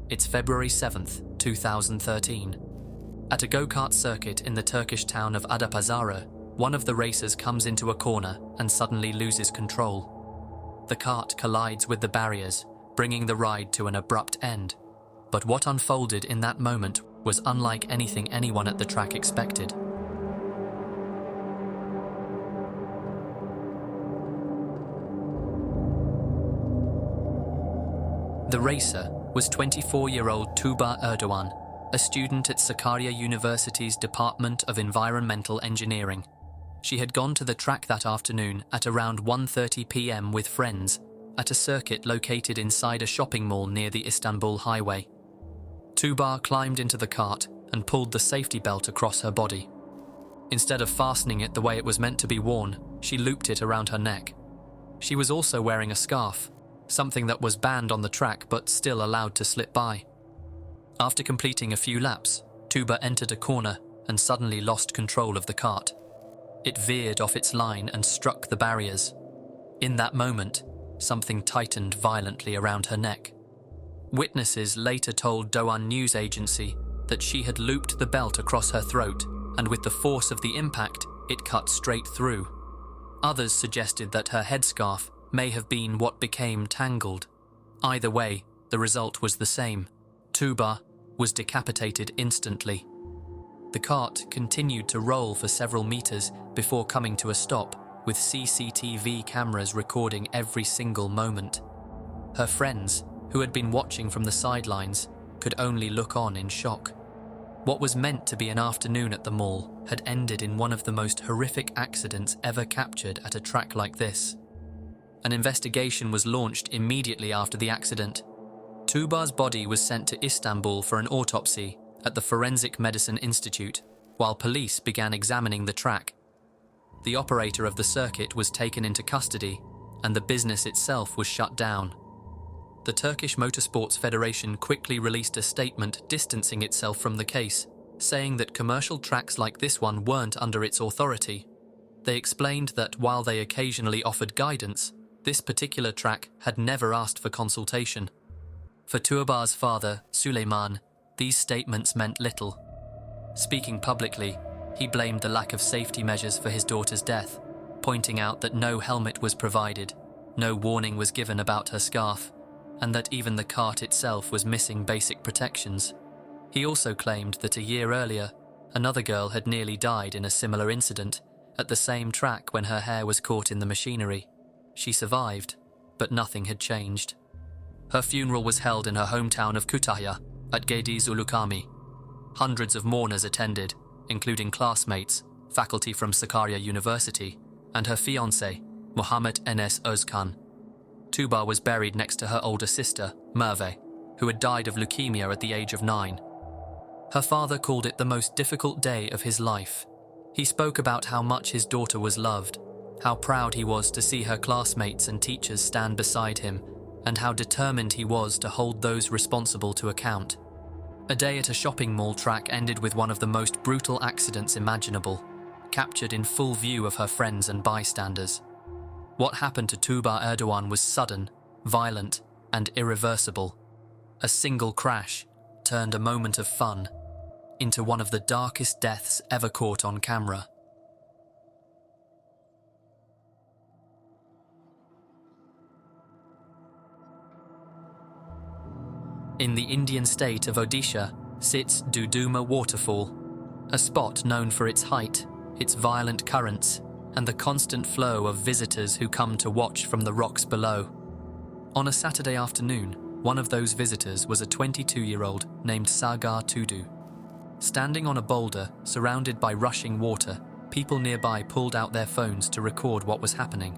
It's February 7th, 2013. At a go-kart circuit in the Turkish town of Adapazarı, one of the racers comes into a corner and suddenly loses control. The kart collides with the barriers, bringing the ride to an abrupt end. But what unfolded in that moment was unlike anything anyone at the track expected. The racer was 24-year-old Tuğba Erdoğan, a student at Sakarya University's Department of Environmental Engineering. She had gone to the track that afternoon at around 1:30 p.m. with friends at a circuit located inside a shopping mall near the Istanbul highway. Tuğba climbed into the cart and pulled the safety belt across her body. Instead of fastening it the way it was meant to be worn, she looped it around her neck. She was also wearing a scarf, something that was banned on the track but still allowed to slip by. After completing a few laps, Tuğba entered a corner and suddenly lost control of the cart. It veered off its line and struck the barriers. In that moment, something tightened violently around her neck. Witnesses later told Doğan News Agency that she had looped the belt across her throat, and with the force of the impact, it cut straight through. Others suggested that her headscarf may have been what became tangled. Either way, the result was the same. Tuğba was decapitated instantly. The cart continued to roll for several meters before coming to a stop, with CCTV cameras recording every single moment. Her friends, who had been watching from the sidelines, could only look on in shock. What was meant to be an afternoon at the mall had ended in one of the most horrific accidents ever captured at a track like this. An investigation was launched immediately after the accident. Tuğba's body was sent to Istanbul for an autopsy at the Forensic Medicine Institute, while police began examining the track. The operator of the circuit was taken into custody, and the business itself was shut down. The Turkish Motorsports Federation quickly released a statement distancing itself from the case, saying that commercial tracks like this one weren't under its authority. They explained that while they occasionally offered guidance, this particular track had never asked for consultation. For Tuğba's father, Süleyman, these statements meant little. Speaking publicly, he blamed the lack of safety measures for his daughter's death, pointing out that no helmet was provided, no warning was given about her scarf, and that even the cart itself was missing basic protections. He also claimed that a year earlier, another girl had nearly died in a similar incident at the same track when her hair was caught in the machinery. She survived, but nothing had changed. Her funeral was held in her hometown of Kütahya at Gediz Ulukami. Hundreds of mourners attended, including classmates, faculty from Sakarya University, and her fiancé, Muhammed Enes Özkan. Tuğba was buried next to her older sister, Merve, who had died of leukemia at the age of 9. Her father called it the most difficult day of his life. He spoke about how much his daughter was loved, how proud he was to see her classmates and teachers stand beside him, and how determined he was to hold those responsible to account. A day at a shopping mall track ended with one of the most brutal accidents imaginable, captured in full view of her friends and bystanders. What happened to Tuğba Erdoğan was sudden, violent, and irreversible. A single crash turned a moment of fun into one of the darkest deaths ever caught on camera. In the Indian state of Odisha sits Duduma Waterfall, a spot known for its height, its violent currents, and the constant flow of visitors who come to watch from the rocks below. On a Saturday afternoon, one of those visitors was a 22-year-old named Sagar Tudu. Standing on a boulder, surrounded by rushing water, people nearby pulled out their phones to record what was happening.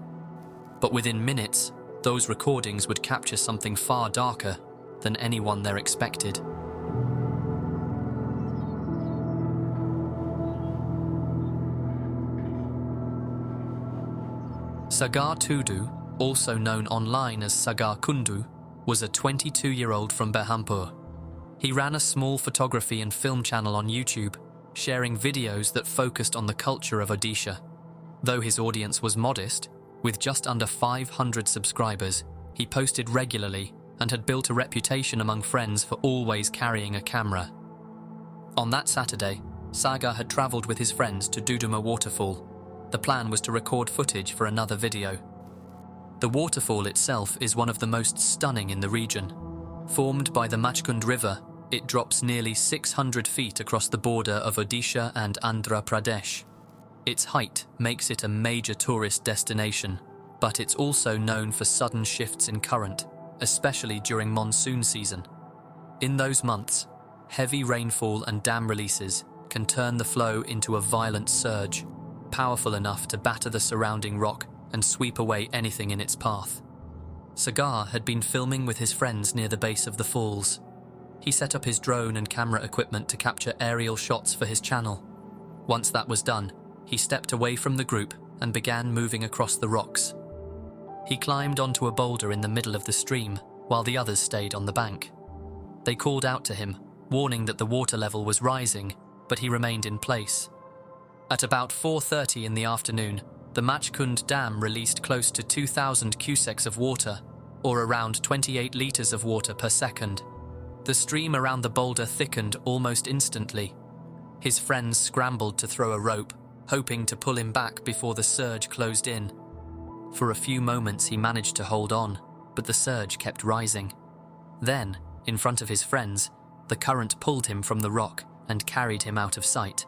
But within minutes, those recordings would capture something far darker than anyone there expected. Sagar Tudu, also known online as Sagar Kundu, was a 22-year-old from Berhampur. He ran a small photography and film channel on YouTube, sharing videos that focused on the culture of Odisha. Though his audience was modest, with just under 500 subscribers, he posted regularly, and had built a reputation among friends for always carrying a camera. On that Saturday, Sagar had travelled with his friends to Duduma Waterfall. The plan was to record footage for another video. The waterfall itself is one of the most stunning in the region. Formed by the Machkund River, it drops nearly 600 feet across the border of Odisha and Andhra Pradesh. Its height makes it a major tourist destination, but it's also known for sudden shifts in current, especially during monsoon season. In those months, heavy rainfall and dam releases can turn the flow into a violent surge, powerful enough to batter the surrounding rock and sweep away anything in its path. Sagar had been filming with his friends near the base of the falls. He set up his drone and camera equipment to capture aerial shots for his channel. Once that was done, he stepped away from the group and began moving across the rocks. He climbed onto a boulder in the middle of the stream, while the others stayed on the bank. They called out to him, warning that the water level was rising, but he remained in place. At about 4:30 in the afternoon, the Machkund Dam released close to 2,000 cusecs of water, or around 28 litres of water per second. The stream around the boulder thickened almost instantly. His friends scrambled to throw a rope, hoping to pull him back before the surge closed in. For a few moments he managed to hold on, but the surge kept rising. Then, in front of his friends, the current pulled him from the rock and carried him out of sight.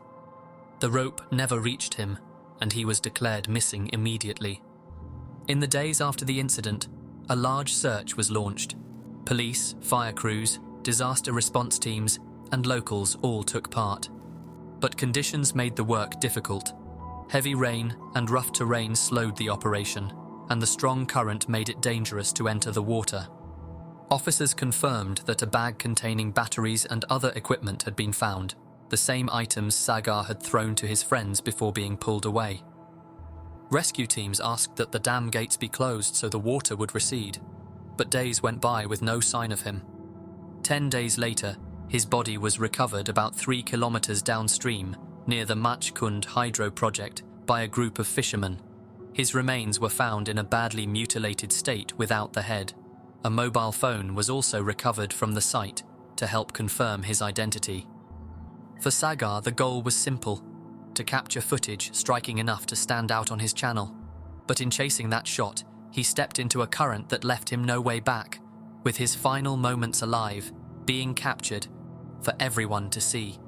The rope never reached him, and he was declared missing immediately. In the days after the incident, a large search was launched. Police, fire crews, disaster response teams, and locals all took part. But conditions made the work difficult. Heavy rain and rough terrain slowed the operation, and the strong current made it dangerous to enter the water. Officers confirmed that a bag containing batteries and other equipment had been found, the same items Sagar had thrown to his friends before being pulled away. Rescue teams asked that the dam gates be closed so the water would recede, but days went by with no sign of him. 10 days later, his body was recovered about 3 kilometers downstream near the Machkund Hydro Project by a group of fishermen. His remains were found in a badly mutilated state without the head. A mobile phone was also recovered from the site to help confirm his identity. For Sagar, the goal was simple: to capture footage striking enough to stand out on his channel. But in chasing that shot, he stepped into a current that left him no way back, with his final moments alive, being captured for everyone to see.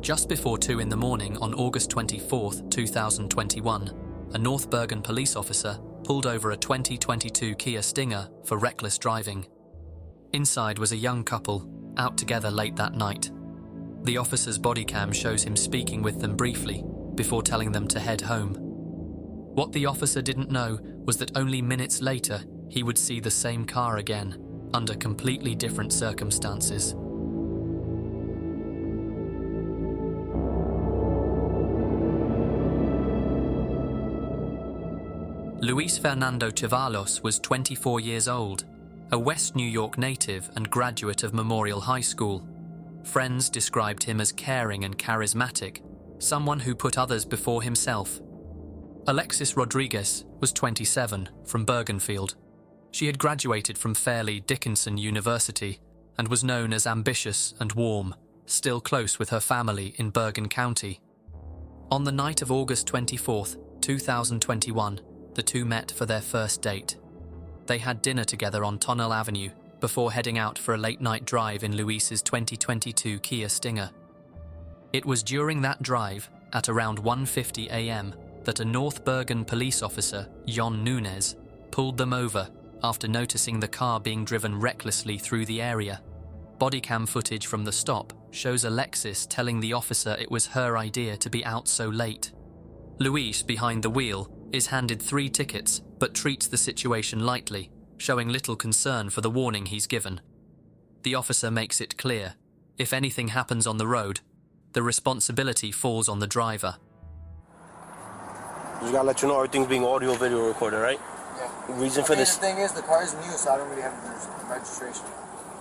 Just before 2 in the morning on August 24, 2021, a North Bergen police officer pulled over a 2022 Kia Stinger for reckless driving. Inside was a young couple, out together late that night. The officer's body cam shows him speaking with them briefly, before telling them to head home. What the officer didn't know was that only minutes later, he would see the same car again, under completely different circumstances. Luis Fernando Chavalos was 24 years old, a West New York native and graduate of Memorial High School. Friends described him as caring and charismatic, someone who put others before himself. Alexis Rodriguez was 27, from Bergenfield. She had graduated from Fairleigh Dickinson University and was known as ambitious and warm, still close with her family in Bergen County. On the night of August 24, 2021, the two met for their first date. They had dinner together on Tonnelle Avenue before heading out for a late-night drive in Luis's 2022 Kia Stinger. It was during that drive, at around 1:50 a.m., that a North Bergen police officer, Jon Nunes, pulled them over after noticing the car being driven recklessly through the area. Bodycam footage from the stop shows Alexis telling the officer it was her idea to be out so late. Luis, behind the wheel, is handed 3 tickets but treats the situation lightly, showing little concern for the warning he's given. The officer makes it clear, if anything happens on the road, the responsibility falls on the driver. Just gotta let you know everything's being audio video recorded, right? Yeah. Reason for this. The thing is, the car is new, so I don't really have registration.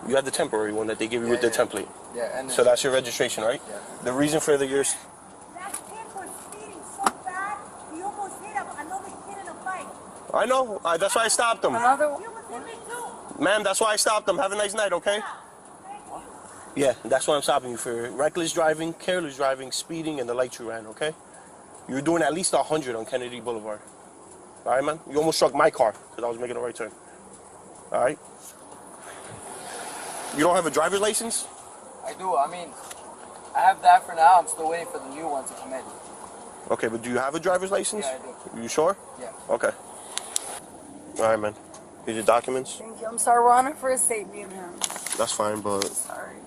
You have the temporary one that they give you with the template. Yeah, and So that's your registration, right? Yeah. The reason for the yours. That kid was speeding so bad, he almost hit another kid in a bike. I know. That's why I stopped him. He almost hit me too. Ma'am, that's why I stopped him. Have a nice night, okay? Yeah, that's why I'm stopping you for reckless driving, careless driving, speeding, and the lights you ran, okay? You were doing at least 100 on Kennedy Boulevard. All right, man? You almost struck my car because I was making a right turn. All right? You don't have a driver's license? I do. I mean, I have that for now. I'm still waiting for the new one to come in. Okay, but do you have a driver's license? Yeah, I do. You sure? Yeah. Okay. All right, man. Here's your documents. Thank you. I'm sorry, we're on a first date, me and him. That's fine, but Sorry.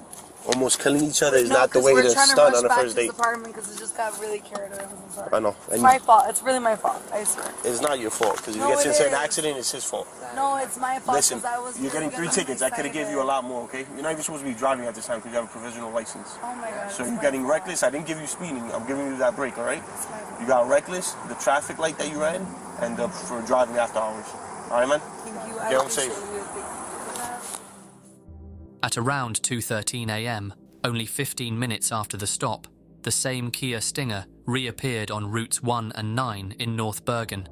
almost killing each other is No, not the 'cause way we're to trying start rush on a back first to his date. apartment because it just got really carried away. I'm sorry. I know. It's my fault. It's really my fault. I swear. It's not your fault, because if No, he gets it into an is. accident, it's his fault. No, it's my fault. Listen, 'Cause I was you're getting 3 really tickets. I could have gave you a excited. lot more, okay? You're not even supposed to be driving at this time because you have a provisional license. Oh my God. So it's you're my getting fault. reckless. I didn't give you speeding. I'm giving you that break, all right? It's my fault. You got reckless, the traffic light that you ran, and for driving after hours. All right, man? Thank you. Get home safe. appreciate you. Thank you for that. At around 2:13 a.m., only 15 minutes after the stop, the same Kia Stinger reappeared on routes 1 and 9 in North Bergen.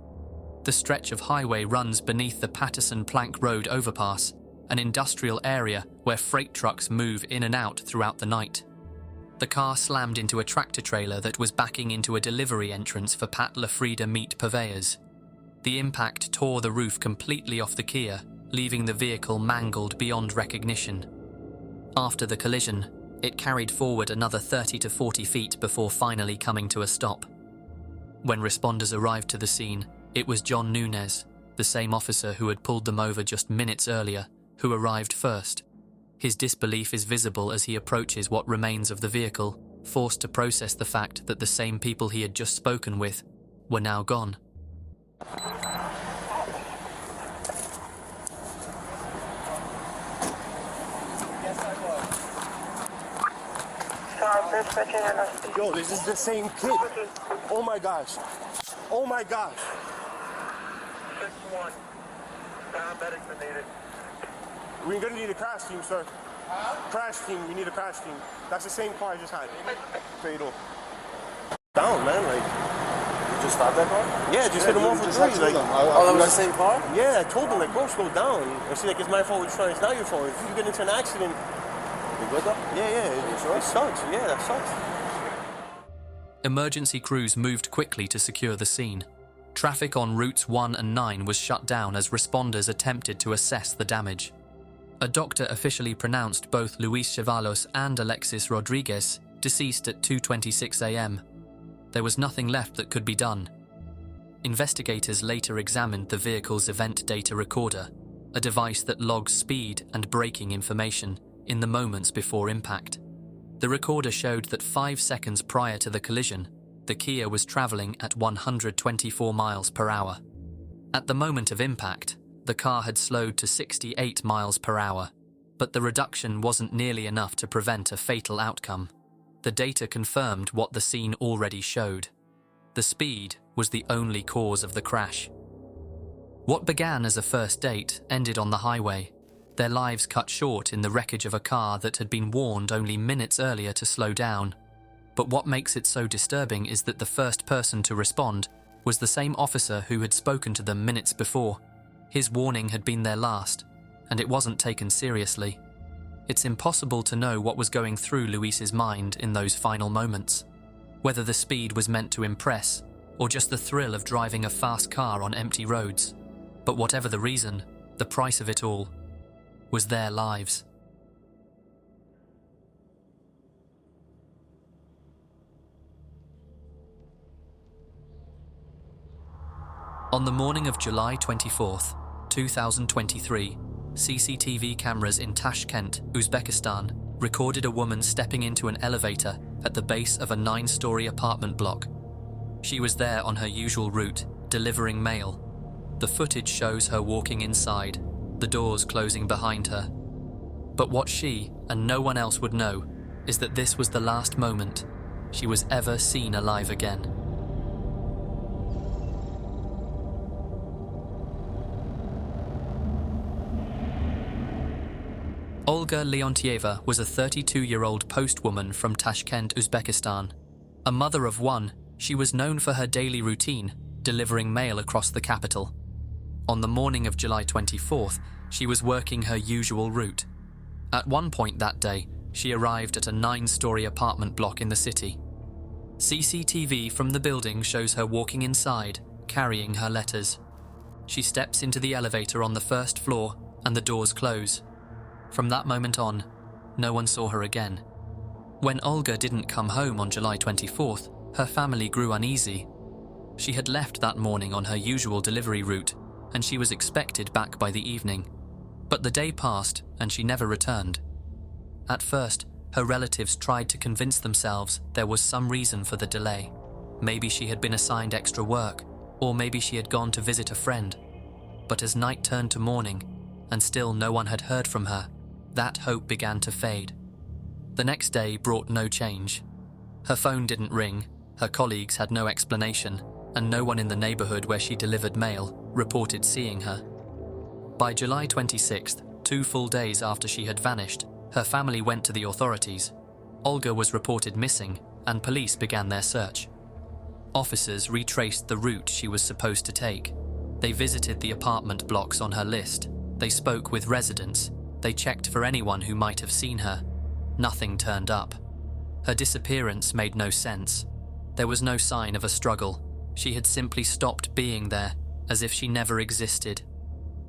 The stretch of highway runs beneath the Patterson Plank Road overpass, an industrial area where freight trucks move in and out throughout the night. The car slammed into a tractor trailer that was backing into a delivery entrance for Pat LaFrida meat purveyors. The impact tore the roof completely off the Kia, leaving the vehicle mangled beyond recognition. After the collision, it carried forward another 30 to 40 feet before finally coming to a stop. When responders arrived to the scene, it was John Nunez, the same officer who had pulled them over just minutes earlier, who arrived first. His disbelief is visible as he approaches what remains of the vehicle, forced to process the fact that the same people he had just spoken with were now gone. Yo, this is the same kid. Oh my gosh. Oh my gosh. 6-1. Paramedics are needed. We're gonna need a crash team, sir. Crash team, we need a crash team. That's the same car I just had. Fatal. Down, man, like. You just stopped that car? Yeah, just hit him off with trees. Like, Oh, that was the same car? yeah, I told him, like, bro, slow down. I see, like, it's my fault, it's not your fault. If you get into an accident, You good though? it sucks. Yeah, that sucks. Emergency crews moved quickly to secure the scene. Traffic on routes 1 and 9 was shut down as responders attempted to assess the damage. A doctor officially pronounced both Luis Chavalos and Alexis Rodriguez deceased at 2:26 a.m. There was nothing left that could be done. Investigators later examined the vehicle's event data recorder, a device that logs speed and braking information in the moments before impact. The recorder showed that 5 seconds prior to the collision, the Kia was traveling at 124 miles per hour. At the moment of impact, the car had slowed to 68 miles per hour, but the reduction wasn't nearly enough to prevent a fatal outcome. The data confirmed what the scene already showed. The speed was the only cause of the crash. What began as a first date ended on the highway, their lives cut short in the wreckage of a car that had been warned only minutes earlier to slow down. But what makes it so disturbing is that the first person to respond was the same officer who had spoken to them minutes before. His warning had been their last, and it wasn't taken seriously. It's impossible to know what was going through Luis's mind in those final moments, whether the speed was meant to impress or just the thrill of driving a fast car on empty roads. But whatever the reason, the price of it all was their lives. On the morning of July 24th, 2023, CCTV cameras in Tashkent, Uzbekistan, recorded a woman stepping into an elevator at the base of a 9-story apartment block. She was there on her usual route, delivering mail. The footage shows her walking inside, the doors closing behind her. But what she and no one else would know is that this was the last moment she was ever seen alive again. Olga Leontieva was a 32-year-old postwoman from Tashkent, Uzbekistan. A mother of one, she was known for her daily routine, delivering mail across the capital. On the morning of July 24th, she was working her usual route. At one point that day, she arrived at a 9-story apartment block in the city. CCTV from the building shows her walking inside, carrying her letters. She steps into the elevator on the first floor and the doors close. From that moment on, no one saw her again. When Olga didn't come home on July 24th, her family grew uneasy. She had left that morning on her usual delivery route, and she was expected back by the evening. But the day passed, and she never returned. At first, her relatives tried to convince themselves there was some reason for the delay. Maybe she had been assigned extra work, or maybe she had gone to visit a friend. But as night turned to morning, and still no one had heard from her, that hope began to fade. The next day brought no change. Her phone didn't ring, her colleagues had no explanation, and no one in the neighborhood where she delivered mail reported seeing her. By July 26th, 2 full days after she had vanished, her family went to the authorities. Olga was reported missing, and police began their search. Officers retraced the route she was supposed to take. They visited the apartment blocks on her list. They spoke with residents. They checked for anyone who might have seen her. Nothing turned up. Her disappearance made no sense. There was no sign of a struggle. She had simply stopped being there, as if she never existed.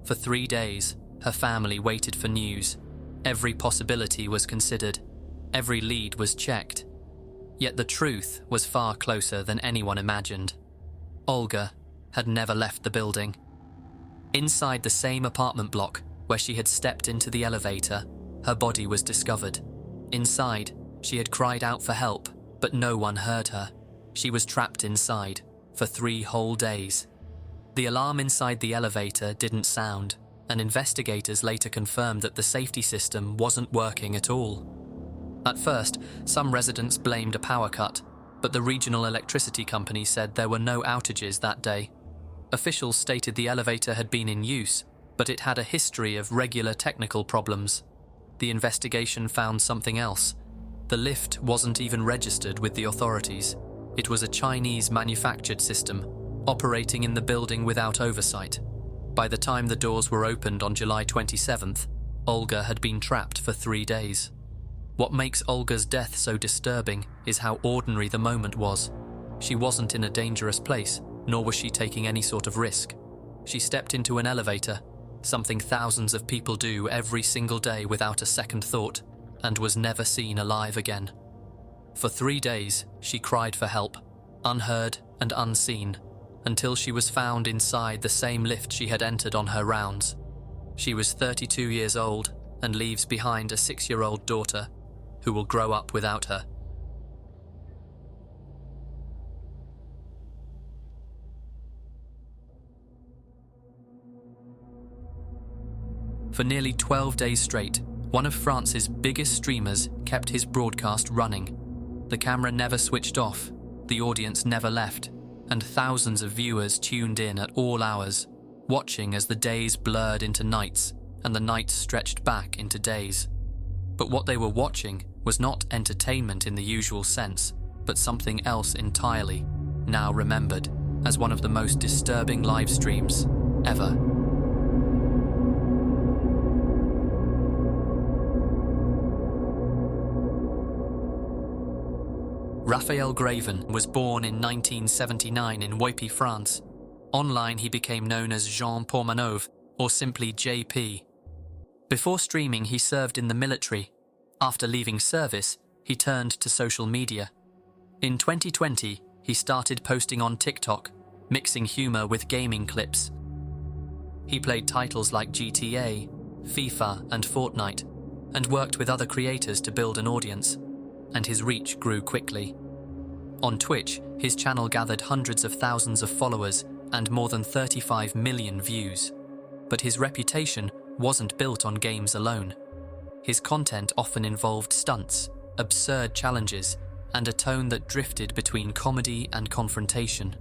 For 3 days, her family waited for news. Every possibility was considered. Every lead was checked. Yet the truth was far closer than anyone imagined. Olga had never left the building. Inside the same apartment block where she had stepped into the elevator, her body was discovered. Inside, she had cried out for help, but no one heard her. She was trapped inside for 3 whole days. The alarm inside the elevator didn't sound, and investigators later confirmed that the safety system wasn't working at all. At first, some residents blamed a power cut, but the regional electricity company said there were no outages that day. Officials stated the elevator had been in use, but it had a history of regular technical problems. The investigation found something else. The lift wasn't even registered with the authorities. It was a Chinese-manufactured system, operating in the building without oversight. By the time the doors were opened on July 27th, Olga had been trapped for 3 days. What makes Olga's death so disturbing is how ordinary the moment was. She wasn't in a dangerous place, nor was she taking any sort of risk. She stepped into an elevator, something thousands of people do every single day without a second thought, and was never seen alive again. For 3 days, she cried for help, unheard and unseen, until she was found inside the same lift she had entered on her rounds. She was 32 years old and leaves behind a 6-year-old daughter who will grow up without her. For nearly 12 days straight, one of France's biggest streamers kept his broadcast running. The camera never switched off, the audience never left, and thousands of viewers tuned in at all hours, watching as the days blurred into nights and the nights stretched back into days. But what they were watching was not entertainment in the usual sense, but something else entirely, now remembered as one of the most disturbing live streams ever. Raphael Graven was born in 1979 in Waterfall, France. Online he became known as Jean Pormanov, or simply JP. Before streaming he served in the military. After leaving service, he turned to social media. In 2020, he started posting on TikTok, mixing humor with gaming clips. He played titles like GTA, FIFA and Fortnite, and worked with other creators to build an audience, and his reach grew quickly. On Twitch, his channel gathered hundreds of thousands of followers and more than 35 million views. But his reputation wasn't built on games alone. His content often involved stunts, absurd challenges, and a tone that drifted between comedy and confrontation.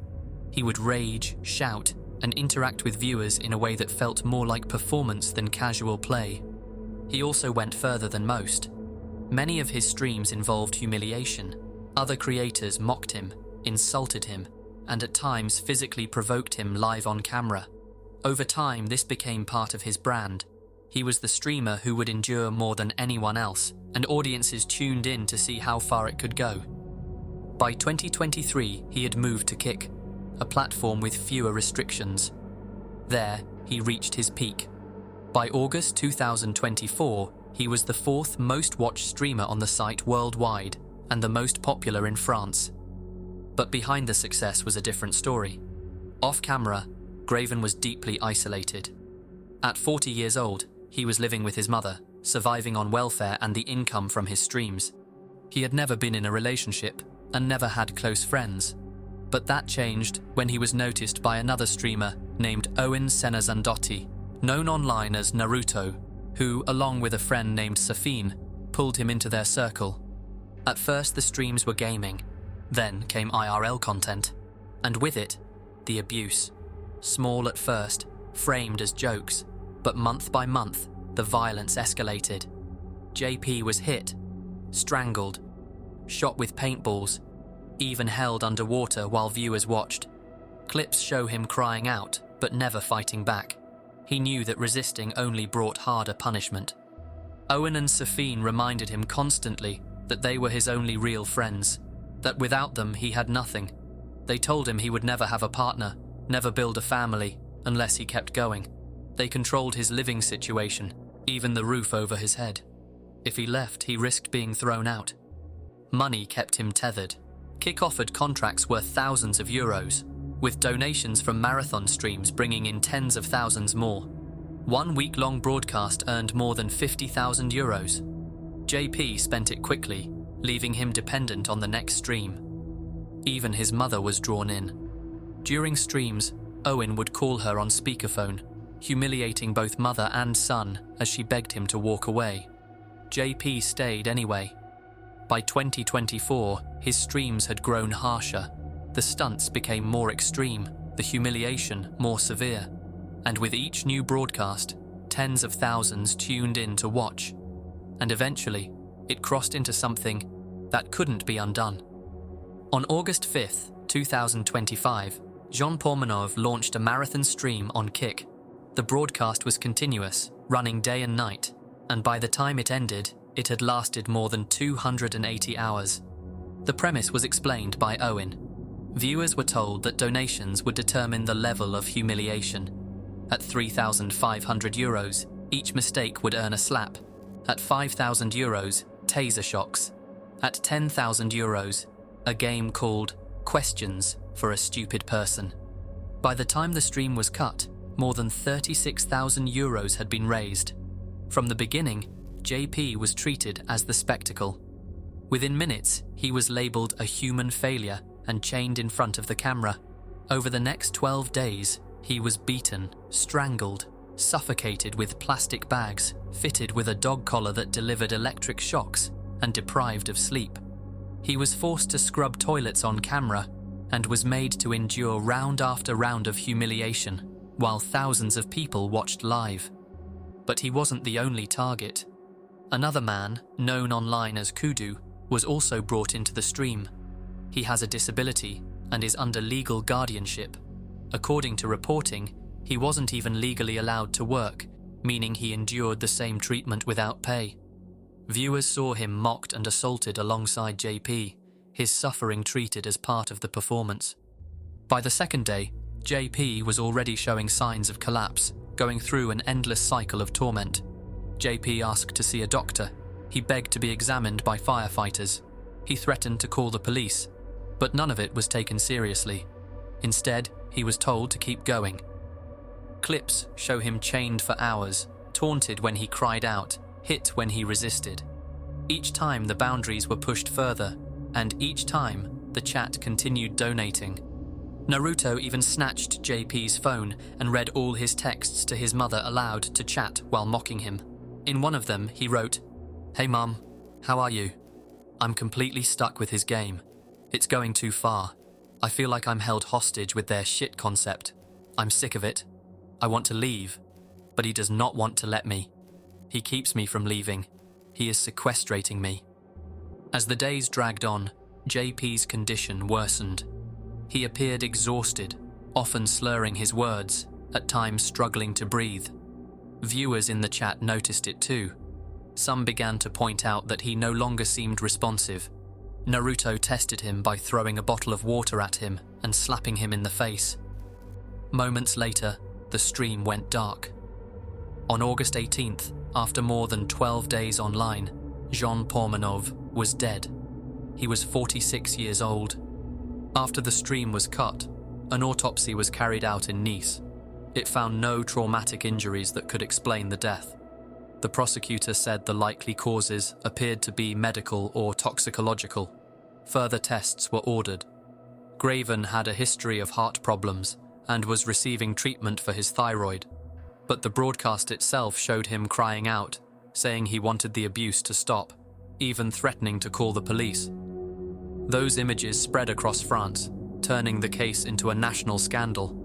He would rage, shout, and interact with viewers in a way that felt more like performance than casual play. He also went further than most. Many of his streams involved humiliation. Other creators mocked him, insulted him, and at times physically provoked him live on camera. Over time, this became part of his brand. He was the streamer who would endure more than anyone else, and audiences tuned in to see how far it could go. By 2023, he had moved to Kick, a platform with fewer restrictions. There, he reached his peak. By August 2024, he was the fourth most watched streamer on the site worldwide and the most popular in France. But behind the success was a different story. Off camera, Graven was deeply isolated. At 40 years old, he was living with his mother, surviving on welfare and the income from his streams. He had never been in a relationship and never had close friends. But that changed when he was noticed by another streamer named Owen Senazandotti, known online as Naruto, who, along with a friend named Safine, pulled him into their circle. At first the streams were gaming, then came IRL content, and with it, the abuse. Small at first, framed as jokes, but month by month, the violence escalated. JP was hit, strangled, shot with paintballs, even held underwater while viewers watched. Clips show him crying out, but never fighting back. He knew that resisting only brought harder punishment. Owen and Safine reminded him constantly that they were his only real friends, that without them he had nothing. They told him he would never have a partner, never build a family, unless he kept going. They controlled his living situation, even the roof over his head. If he left, he risked being thrown out. Money kept him tethered. Kick offered contracts worth thousands of euros, with donations from marathon streams bringing in tens of thousands more. One week-long broadcast earned more than 50,000 euros. JP spent it quickly, leaving him dependent on the next stream. Even his mother was drawn in. During streams, Owen would call her on speakerphone, humiliating both mother and son as she begged him to walk away. JP stayed anyway. By 2024, his streams had grown harsher. The stunts became more extreme, the humiliation more severe. And with each new broadcast, tens of thousands tuned in to watch. And eventually, it crossed into something that couldn't be undone. On August 5th, 2025, Jean Pormanov launched a marathon stream on Kick. The broadcast was continuous, running day and night, and by the time it ended, it had lasted more than 280 hours. The premise was explained by Owen. Viewers were told that donations would determine the level of humiliation. At 3,500 euros, each mistake would earn a slap. At 5,000 euros, taser shocks. At 10,000 euros, a game called Questions for a Stupid Person. By the time the stream was cut, more than 36,000 euros had been raised. From the beginning, JP was treated as the spectacle. Within minutes, he was labelled a human failure and chained in front of the camera. Over the next 12 days, he was beaten, strangled, suffocated with plastic bags, fitted with a dog collar that delivered electric shocks, and deprived of sleep. He was forced to scrub toilets on camera and was made to endure round after round of humiliation, while thousands of people watched live. But he wasn't the only target. Another man, known online as Kudu, was also brought into the stream. He has a disability and is under legal guardianship. According to reporting, he wasn't even legally allowed to work, meaning he endured the same treatment without pay. Viewers saw him mocked and assaulted alongside JP, his suffering treated as part of the performance. By the second day, JP was already showing signs of collapse, going through an endless cycle of torment. JP asked to see a doctor. He begged to be examined by firefighters. He threatened to call the police, but none of it was taken seriously. Instead, he was told to keep going. Clips show him chained for hours, taunted when he cried out, hit when he resisted. Each time the boundaries were pushed further, and each time the chat continued donating. Naruto even snatched JP's phone and read all his texts to his mother aloud to chat while mocking him. In one of them, he wrote, "Hey mum, how are you? I'm completely stuck with his game. It's going too far. I feel like I'm held hostage with their shit concept. I'm sick of it. I want to leave, but he does not want to let me. He keeps me from leaving. He is sequestrating me. As the days dragged on, JP's condition worsened. He appeared exhausted, often slurring his words, at times struggling to breathe. Viewers in the chat noticed it too. Some began to point out that he no longer seemed responsive. Naruto tested him by throwing a bottle of water at him and slapping him in the face. Moments later, the stream went dark. On August 18th, after more than 12 days online, Jean Pormanov was dead. He was 46 years old. After the stream was cut, an autopsy was carried out in Nice. It found no traumatic injuries that could explain the death. The prosecutor said the likely causes appeared to be medical or toxicological. Further tests were ordered. Graven had a history of heart problems and was receiving treatment for his thyroid, but the broadcast itself showed him crying out, saying he wanted the abuse to stop, even threatening to call the police. Those images spread across France, turning the case into a national scandal.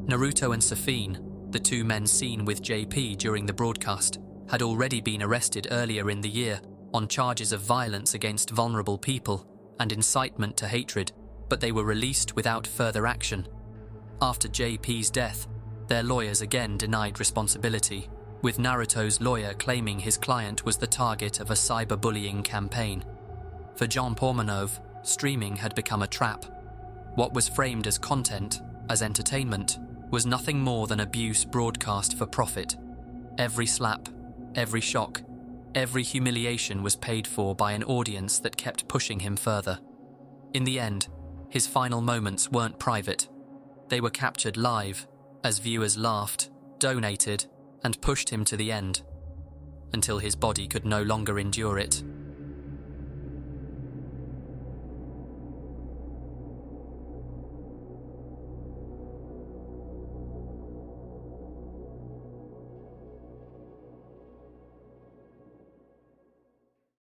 Naruto and Safine, the two men seen with JP during the broadcast, had already been arrested earlier in the year on charges of violence against vulnerable people and incitement to hatred, but they were released without further action. After JP's death, their lawyers again denied responsibility, with Naruto's lawyer claiming his client was the target of a cyberbullying campaign. For Jean Pormanov, streaming had become a trap. What was framed as content, as entertainment, was nothing more than abuse broadcast for profit. Every slap, every shock, every humiliation was paid for by an audience that kept pushing him further. In the end, his final moments weren't private. They were captured live, as viewers laughed, donated, and pushed him to the end, until his body could no longer endure it.